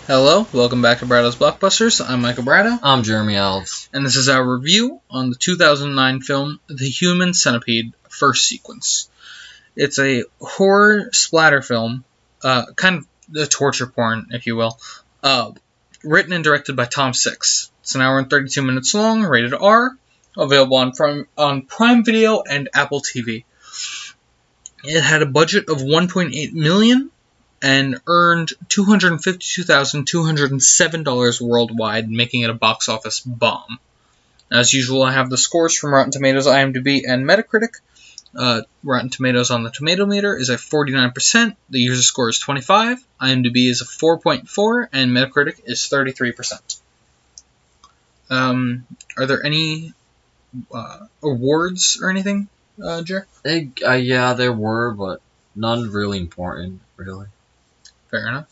Hello, welcome back to Bradow's Blockbusters. I'm Michael Bradow. I'm Jeremy Elves. And this is our review on the 2009 film The Human Centipede First Sequence. It's a horror splatter film, kind of the torture porn, if you will, written and directed by Tom Six. It's an hour and 32 minutes long, rated R, available on Prime Video and Apple TV. It had a budget of $1.8 million and earned $252,207 worldwide, making it a box office bomb. As usual, I have the scores from Rotten Tomatoes, IMDb, and Metacritic. Rotten Tomatoes on the Tomato Meter is a 49%, the user score is 25, IMDb is a 4.4, and Metacritic is 33%. Are there any awards or anything, Jer? Yeah, there were, but none really important, really. Fair enough.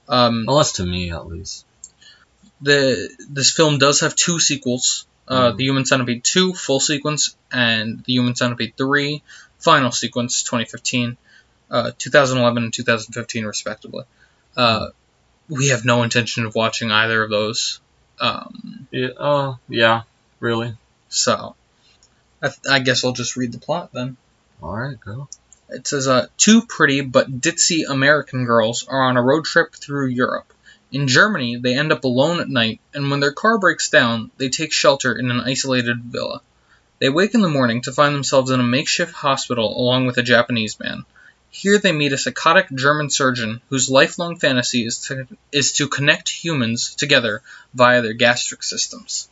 Unless to me, at least. This film does have two sequels. The Human Centipede 2, full sequence, and The Human Centipede 3, final sequence, 2015, 2011 and 2015, respectively. We have no intention of watching either of those. Yeah, really. So, I guess I'll just read the plot then. Alright, go. It says, two pretty but ditzy American girls are on a road trip through Europe. In Germany, they end up alone at night, and when their car breaks down, they take shelter in an isolated villa. They wake in the morning to find themselves in a makeshift hospital along with a Japanese man. Here they meet a psychotic German surgeon whose lifelong fantasy is to connect humans together via their gastric systems.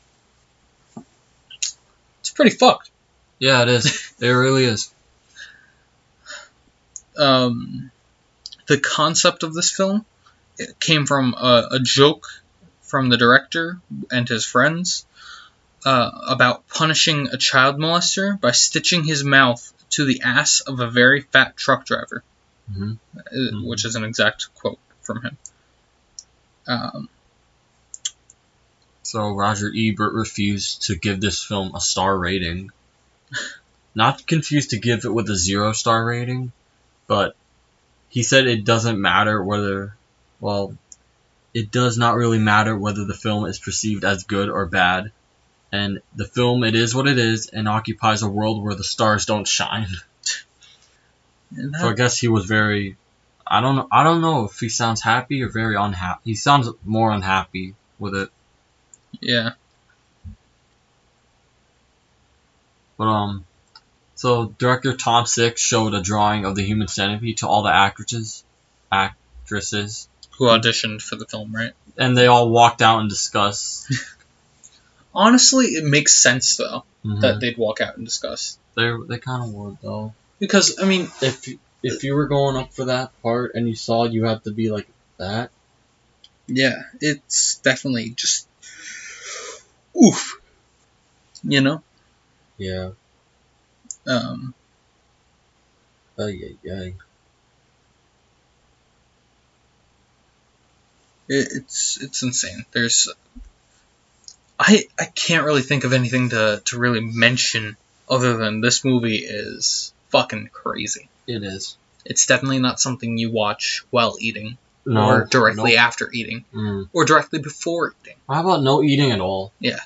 It's pretty fucked. Yeah, it is. It really is. The concept of this film, it came from a joke from the director and his friends about punishing a child molester by stitching his mouth to the ass of a very fat truck driver, which is an exact quote from him. So Roger Ebert refused to give this film a star rating. Not confused to give it with a 0-star rating, but he said it doesn't matter whether, it does not really matter whether the film is perceived as good or bad. And the film, it is what it is, and occupies a world where the stars don't shine. So I guess he was very, I don't know if he sounds happy or very unhappy. He sounds more unhappy with it. Yeah. But, so director Tom Six showed a drawing of the Human Centipede to all the actresses. Who auditioned for the film, right? And they all walked out in disgust. Honestly, it makes sense, though, that they'd walk out in disgust. They kind of would, though. Because, I mean, if you were going up for that part and you saw you have to be like that. Yeah, it's definitely just, oof. You know? Yeah. It's insane. I can't really think of anything to really mention other than this movie is fucking crazy. It is. It's definitely not something you watch while eating. No, or directly after eating. Or directly before eating. How about no eating at all? Yeah.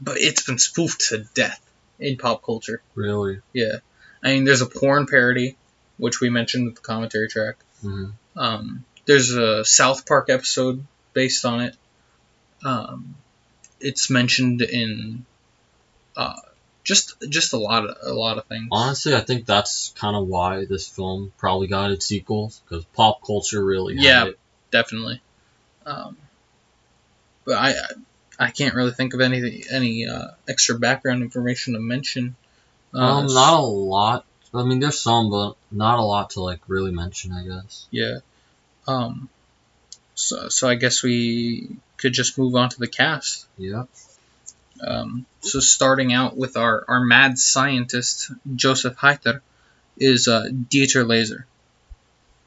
But it's been spoofed to death in pop culture. Really? Yeah. I mean, there's a porn parody, which we mentioned with the commentary track. There's a South Park episode based on it. It's mentioned in just a lot of things. Honestly, I think that's kind of why this film probably got its sequels, because pop culture really had it. Definitely. But I can't really think of any extra background information to mention. Not a lot. I mean, there's some, but not a lot to really mention, I guess. Yeah. So I guess we could just move on to the cast. Yeah. So starting out with our mad scientist, Joseph Heither, is Dieter Laser.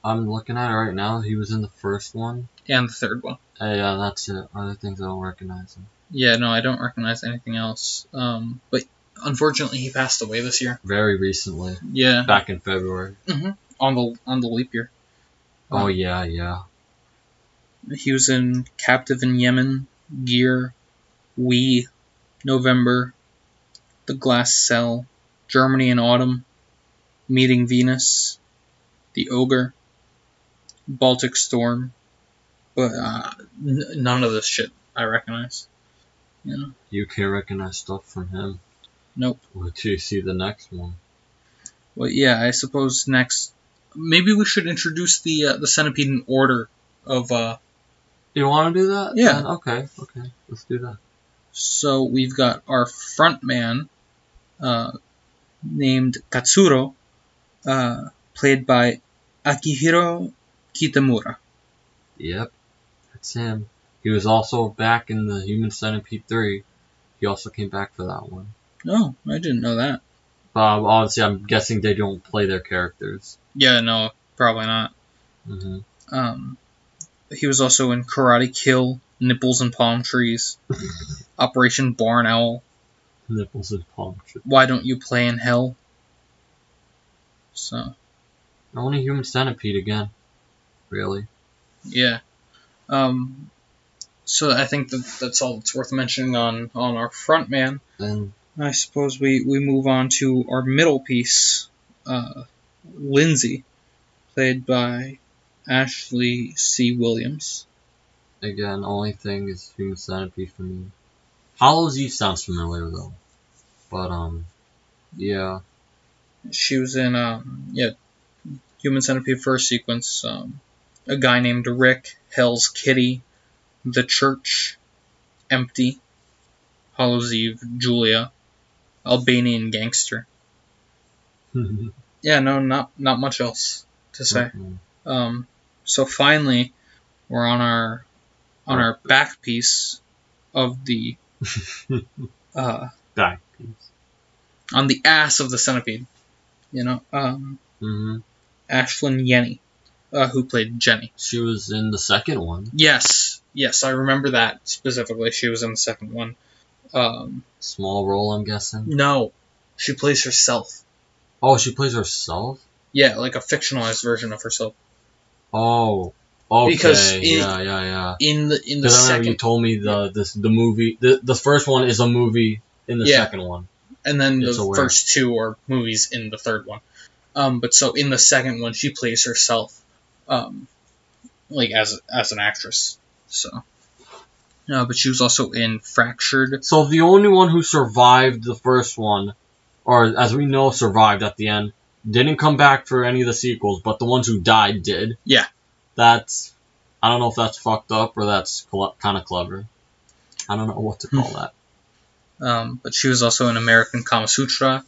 I'm looking at it right now. He was in the first one. And the third one. Yeah, that's it. Other things I don't recognize him. Yeah, no, I don't recognize anything else. But unfortunately, he passed away this year. Very recently. Yeah. Back in February. On the leap year. Oh, yeah. He was in Captive in Yemen, Gear, We, November, The Glass Cell, Germany in Autumn, Meeting Venus, The Ogre, Baltic Storm, but none of this shit I recognize. You can't recognize stuff from him. Nope. Wait till you see the next one. Well, yeah, I suppose next... Maybe we should introduce the Centipede in order of... You want to do that? Yeah. Then, okay. Let's do that. So we've got our front man, named Katsuro, played by Akihiro Kitamura. Yep, that's him. He was also back in the Human Centipede 3. He also came back for that one. Oh, I didn't know that. Obviously, I'm guessing they don't play their characters. Yeah, no, probably not. He was also in Karate Kill, Nipples and Palm Trees, Operation Barn Owl, Nipples and Palm Trees. Why Don't You Play in Hell? So. Only Human Centipede again. Really? Yeah. So I think that's all that's worth mentioning on our front man. Then I suppose we move on to our middle piece, Lindsay, played by Ashley C. Williams. again, only thing is Human Centipede for me. Hallows Eve sounds familiar though. But yeah. She was in Human Centipede first sequence. A guy named Rick, Hell's Kitty, The Church, Empty, Hallows Eve, Julia, Albanian Gangster. Yeah, no, not much else to say. So finally, we're on our back piece of the Back piece. On the ass of the centipede. Ashlyn Yenny, who played Jenny. She was in the second one. Yes, I remember that specifically. She was in the second one. Small role, I'm guessing. No, she plays herself. Oh, she plays herself? Yeah, like a fictionalized version of herself. Oh, okay. Because yeah. In the I second, remember you told me the movie. The first one is a movie in the second one, and then the first two are movies in the third one. But so in the second one, she plays herself, like as an actress. So, but she was also in Fractured. So the only one who survived the first one, or as we know, survived at the end, didn't come back for any of the sequels, but the ones who died did. Yeah. I don't know if that's fucked up or that's kind of clever. I don't know what to call that. But she was also in American Kama Sutra,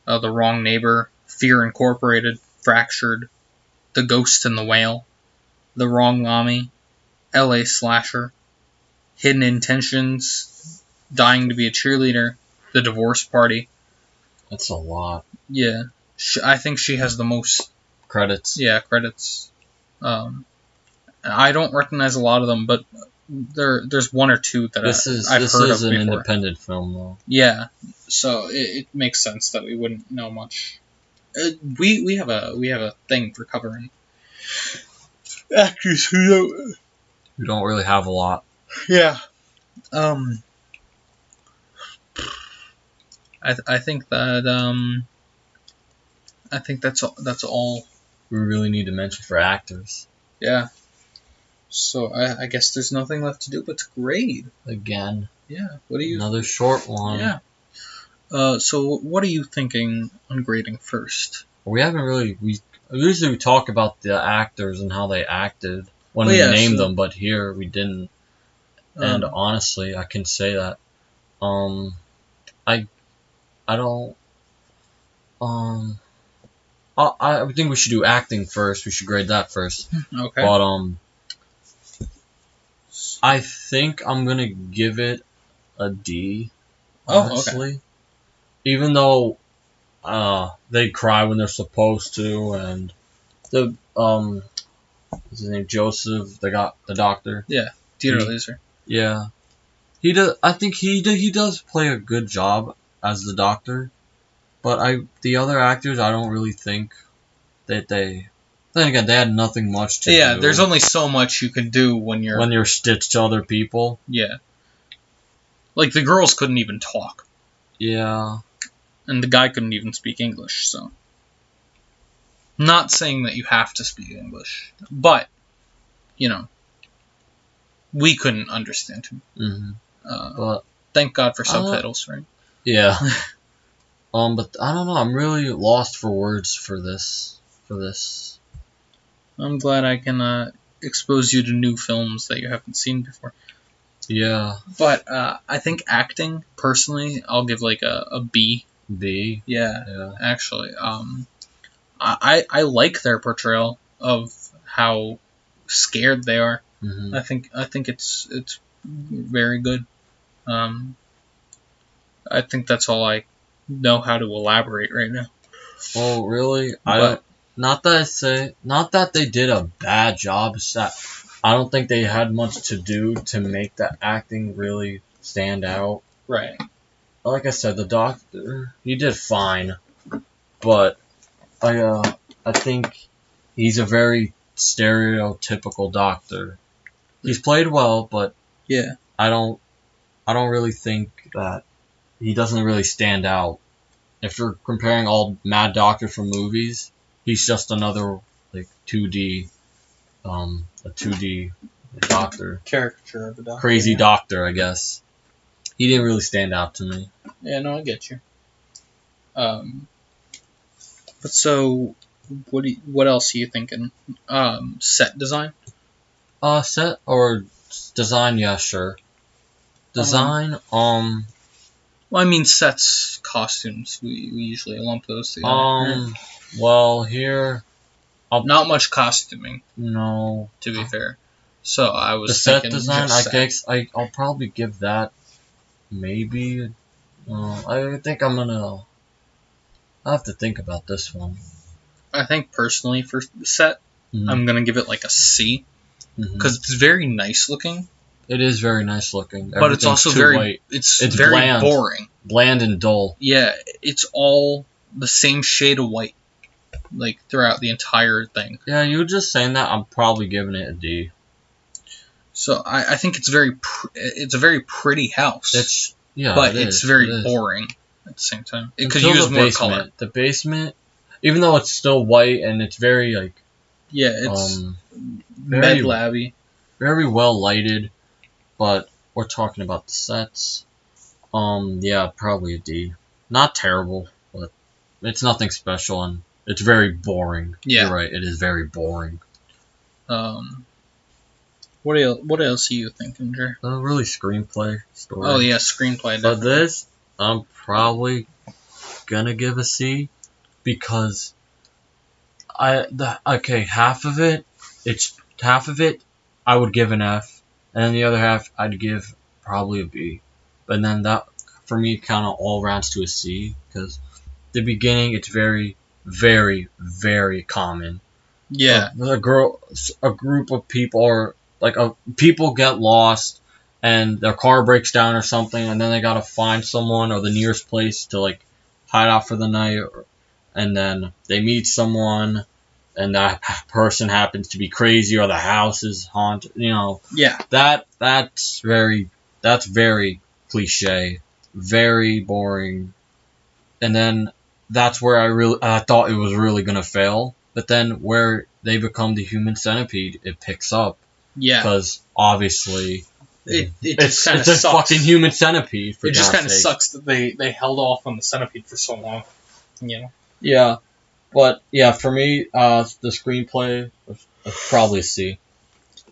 The Wrong Neighbor, Fear Incorporated, Fractured, The Ghost and the Whale, The Wrong Mommy, L.A. Slasher, Hidden Intentions, Dying to be a Cheerleader, The Divorce Party. That's a lot. Yeah. I think she has the most credits. Yeah, credits. I don't recognize a lot of them, but there's one or two that I've heard of before. This is an independent film, though. Yeah, so it makes sense that we wouldn't know much. We have a thing for covering actors who don't really have a lot. Yeah. I think that I think that's all we really need to mention for actors. Yeah. So I guess there's nothing left to do but to grade. Again. Yeah. What do you? Another short one. Yeah. So what are you thinking on grading first? We haven't really. We usually talk about the actors and how they acted when we name them, but here we didn't. And honestly, I can say that. I don't. I think we should do acting first. We should grade that first. Okay. But I think I'm gonna give it a D. Honestly. Oh, okay. Even though they cry when they're supposed to, and the what's his name, Joseph, the doctor. Yeah, Dieter Laser. Yeah, he does. I think he does play a good job as the doctor, but the other actors, I don't really think that they Then again, they had nothing much to do. Yeah, there's only so much you can do when you're stitched to other people. Yeah. Like, the girls couldn't even talk. Yeah. And the guy couldn't even speak English, so. Not saying that you have to speak English, but, you know, we couldn't understand him. Mm-hmm. But thank God for subtitles, right? Yeah. But I don't know. I'm really lost for words for this. I'm glad I can expose you to new films that you haven't seen before. Yeah. But I think acting, personally, I'll give like a B. B? Yeah. Actually. I like their portrayal of how scared they are. Mm-hmm. I think it's very good. I think that's all I know how to elaborate right now. Oh, really? Not that they did a bad job. It's that I don't think they had much to do to make the acting really stand out. Right. Like I said, the doctor, he did fine, but I think he's a very stereotypical doctor. He's played well, but yeah, I don't really think that he doesn't really stand out. If you're comparing all Mad Doctor from movies, he's just another like 2D, a 2D doctor. Caricature of a doctor. Crazy doctor, I guess. He didn't really stand out to me. Yeah, no, I get you. But so, what else are you thinking? Set design? Set or design? Yeah, sure. Design. Well, I mean sets, costumes. We usually lump those together. Well, here. Not much costuming. No. To be fair. So I was the set thinking design. just I guess I'll probably give that maybe. I think I'm gonna. I have to think about this one. I think personally for the set, I'm gonna give it like a C because it's very nice looking. It is very nice looking, but it's also very white. It's very boring, bland and dull. Yeah, it's all the same shade of white, like throughout the entire thing. Yeah, you were just saying that. I'm probably giving it a D. So I think it's a very pretty house. But it's very boring at the same time. It could use more color. The basement, even though it's still white and it's very like it's med-labby, very well lighted, but we're talking about the sets. Yeah, probably a D. Not terrible, but it's nothing special and it's very boring. Yeah, you're right. It is very boring. What else are you thinking, Jer? Really screenplay, story. Oh yeah, screenplay. But this, I'm probably gonna give a C because half of it I would give an F, and then the other half I'd give probably a B. But then that for me kind of all rounds to a C because the beginning it's very, very, very common. Yeah, a group of people or people get lost and their car breaks down or something, and then they gotta find someone or the nearest place to like hide out for the night, and then they meet someone, and that person happens to be crazy or the house is haunted. Yeah. That's very cliche, very boring, and then that's where I thought it was really gonna fail, but then where they become the human centipede, it picks up. Yeah, because obviously it just kind of sucks. It's a fucking human centipede. It just kind of sucks that they held off on the centipede for so long. Yeah, but yeah, for me, the screenplay was probably a C.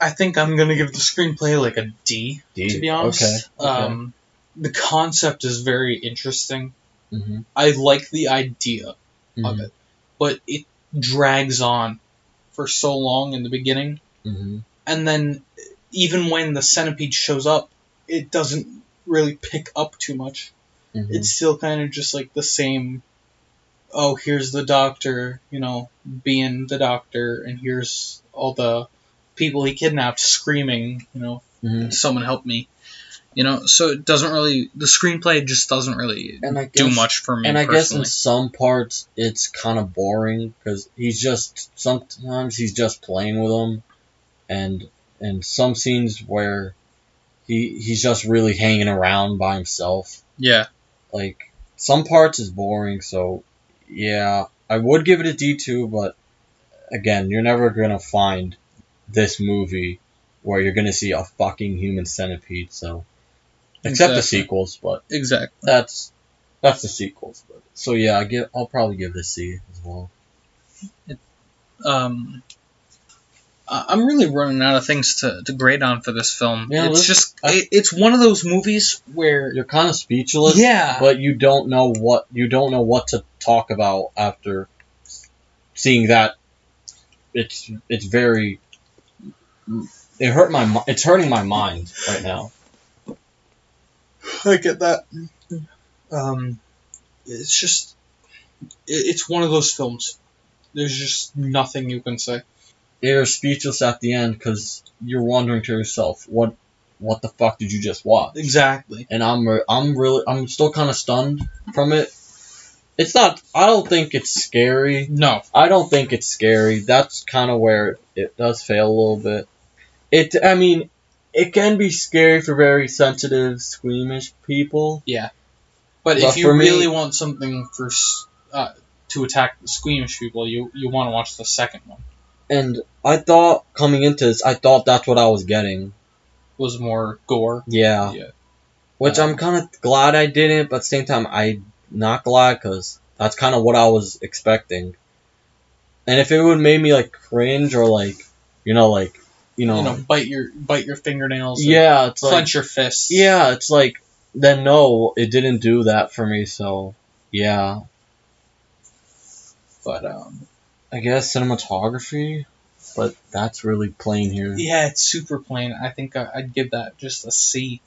I think I'm gonna give the screenplay like a D. To be honest. Okay. The concept is very interesting. Mm-hmm. I like the idea of it, but it drags on for so long in the beginning. Mm-hmm. And then, even when the centipede shows up, it doesn't really pick up too much. Mm-hmm. It's still kind of just like the same, oh, here's the doctor, being the doctor, and here's all the people he kidnapped screaming, mm-hmm. someone help me. So it doesn't really, the screenplay just doesn't really do much for me. And I personally. guess in some parts it's kind of boring because sometimes he's just playing with them, and some scenes where he's just really hanging around by himself. Yeah. Like, some parts is boring, so yeah, I would give it a D2, but again, you're never gonna find this movie where you're gonna see a fucking human centipede, so. Except the sequels, but exactly that's the sequels. But, so yeah, I'll probably give it a C as well. I'm really running out of things to grade on for this film. Yeah, it's one of those movies where you're kind of speechless. Yeah, but you don't know what to talk about after seeing that. It's very. It's hurting my mind right now. I get that. It's just, it's one of those films. There's just nothing you can say. You're speechless at the end because you're wondering to yourself, what the fuck did you just watch? Exactly. And I'm still kind of stunned from it. It's not. I don't think it's scary. No. I don't think it's scary. That's kind of where it does fail a little bit. It can be scary for very sensitive, squeamish people. Yeah. But if you really want something to attack the squeamish people, you want to watch the second one. And I thought, coming into this, that's what I was getting. Was more gore? Yeah. Which I'm kind of glad I didn't, but at the same time, I'm not glad, because that's kind of what I was expecting. And if it would have made me, cringe, or, bite your fingernails. Yeah, it's clench your fists. Yeah, it's then no, it didn't do that for me. So yeah. But I guess cinematography, but that's really plain here. Yeah, it's super plain. I think I'd give that just a C.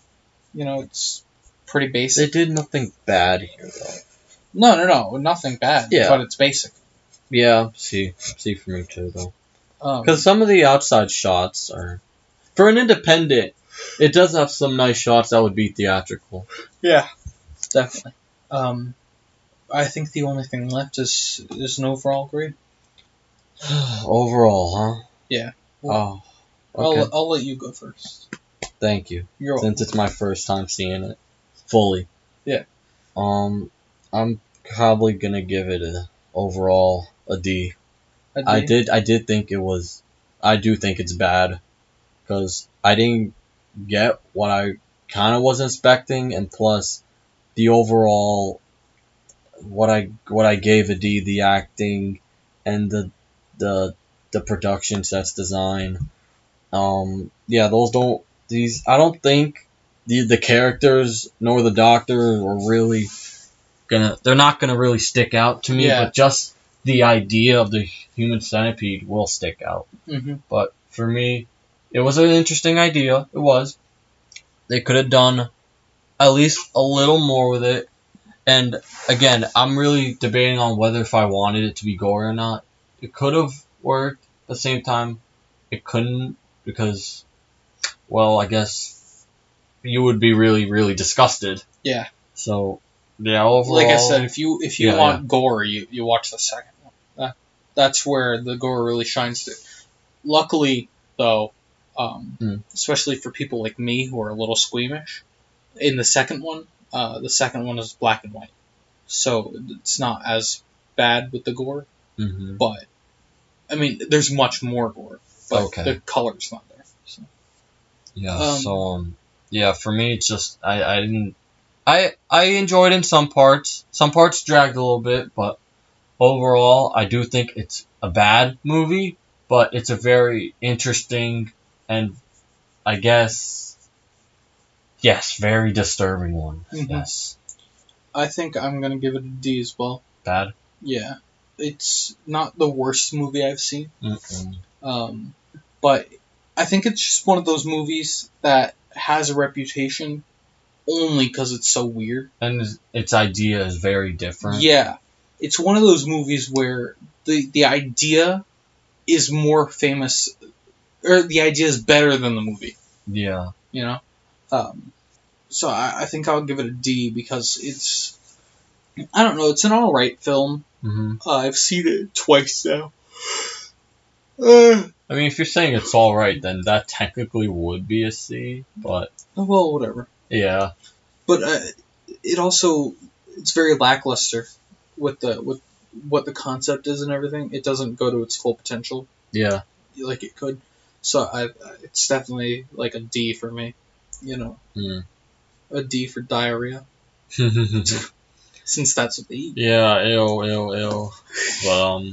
It's pretty basic. They did nothing bad here, though. No, nothing bad. Yeah, but it's basic. Yeah, C for me too, though. Because some of the outside shots are, for an independent, it does have some nice shots that would be theatrical. Yeah, definitely. I think the only thing left is an overall grade. Overall, huh? Yeah. Oh, okay. I'll let you go first. Thank you. You're welcome. Since it's my first time seeing it fully. Yeah. I'm probably gonna give it overall a D. I did think it was. I do think it's bad, because I didn't get what I kind of was expecting, and plus the overall what I gave a D, the acting and the production sets design. Those don't. I don't think the characters nor the doctor are really they're not gonna really stick out to me, but just the idea of the human centipede will stick out. Mm-hmm. But for me, it was an interesting idea. It was. They could have done at least a little more with it. And again, I'm really debating on whether if I wanted it to be gory or not. It could have worked. At the same time, it couldn't, because, well, I guess you would be really, really disgusted. Yeah. So, yeah, overall, like I said, if you want gore, you watch the second one. That's where the gore really shines through. Luckily, though, especially for people like me who are a little squeamish, in the second one is black and white, so it's not as bad with the gore. Mm-hmm. But there's much more gore, but the color's not there. So. Yeah. For me, it's just I didn't. I enjoyed in some parts. Some parts dragged a little bit, but overall, I do think it's a bad movie, but it's a very interesting and, I guess, yes, very disturbing one. Mm-hmm. Yes. I think I'm going to give it a D as well. Bad? Yeah. It's not the worst movie I've seen. Mm-mm. But I think it's just one of those movies that has a reputation only because it's so weird. And its idea is very different. Yeah. It's one of those movies where the idea is more famous, or the idea is better than the movie. Yeah. So I think I'll give it a D because it's, I don't know, it's an alright film. Mm-hmm. I've seen it twice now. I mean, if you're saying it's alright, then that technically would be a C, but... Well, whatever. Yeah. But it's very lackluster with what the concept is and everything. It doesn't go to its full potential. Yeah. Like it could. So it's definitely like a D for me. A D for diarrhea. Since that's what they eat. Yeah, ew. But,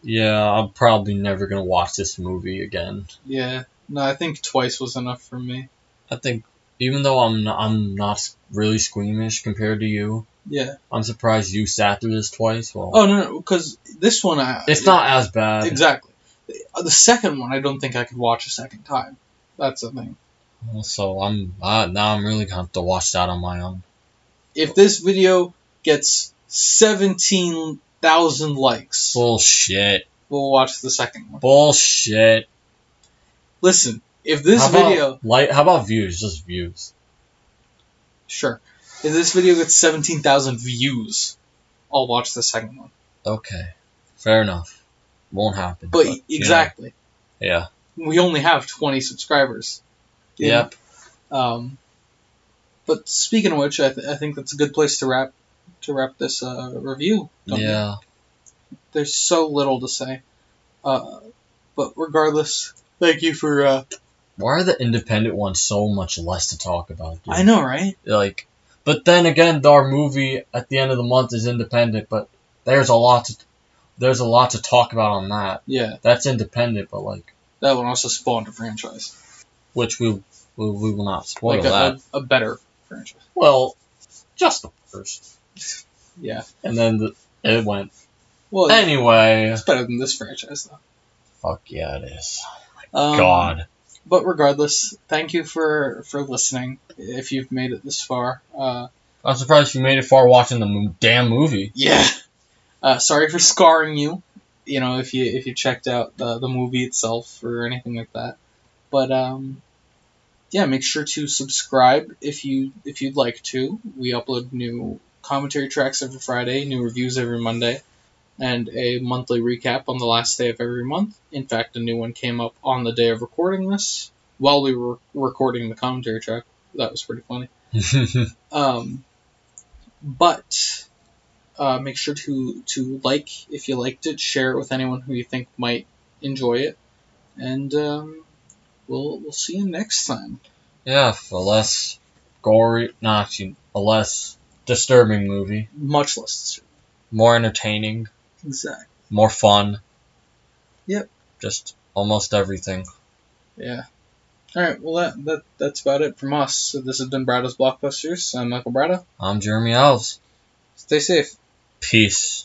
yeah, I'm probably never gonna watch this movie again. Yeah. No, I think twice was enough for me. I think, even though I'm not really squeamish compared to you, yeah, I'm surprised you sat through this twice. Well, oh no, because this one it's not as bad. Exactly. The second one, I don't think I could watch a second time. That's the thing. So now I'm really gonna have to watch that on my own. If this video gets 17,000 likes, bullshit, we'll watch the second one. Bullshit. Listen, if this video... How about views? Just views. Sure. If this video gets 17,000 views, I'll watch the second one. Okay. Fair enough. Won't happen. But exactly. Yeah. We only have 20 subscribers. Yep. But speaking of which, I think that's a good place to wrap this review. Yeah. There's so little to say. But regardless, thank you for... Why are the independent ones so much less to talk about, dude? I know, right? But then again, our movie at the end of the month is independent, but there's a lot to talk about on that. Yeah. That's independent, but that one also spawned a franchise. Which we will not spoil a better franchise. Well, just the first. Yeah. And then it went. Well, anyway. It's better than this franchise, though. Fuck yeah, it is. God. But regardless, thank you for listening, if you've made it this far. I'm surprised you made it far watching the damn movie. Yeah. Sorry for scarring you, if you checked out the movie itself or anything like that. But, yeah, make sure to subscribe if you'd like to. We upload new commentary tracks every Friday, new reviews every Monday, and a monthly recap on the last day of every month. In fact, a new one came up on the day of recording this, while we were recording the commentary track. That was pretty funny. But make sure to like if you liked it, share it with anyone who you think might enjoy it, and we'll see you next time. Yeah, for less gory, a less disturbing movie. Much less disturbing. More entertaining. Exactly. More fun. Yep. Just almost everything. Yeah. Alright, well that's about it from us. So this has been Bradow's Blockbusters. I'm Michael Bradow. I'm Jeremy Alves. Stay safe. Peace.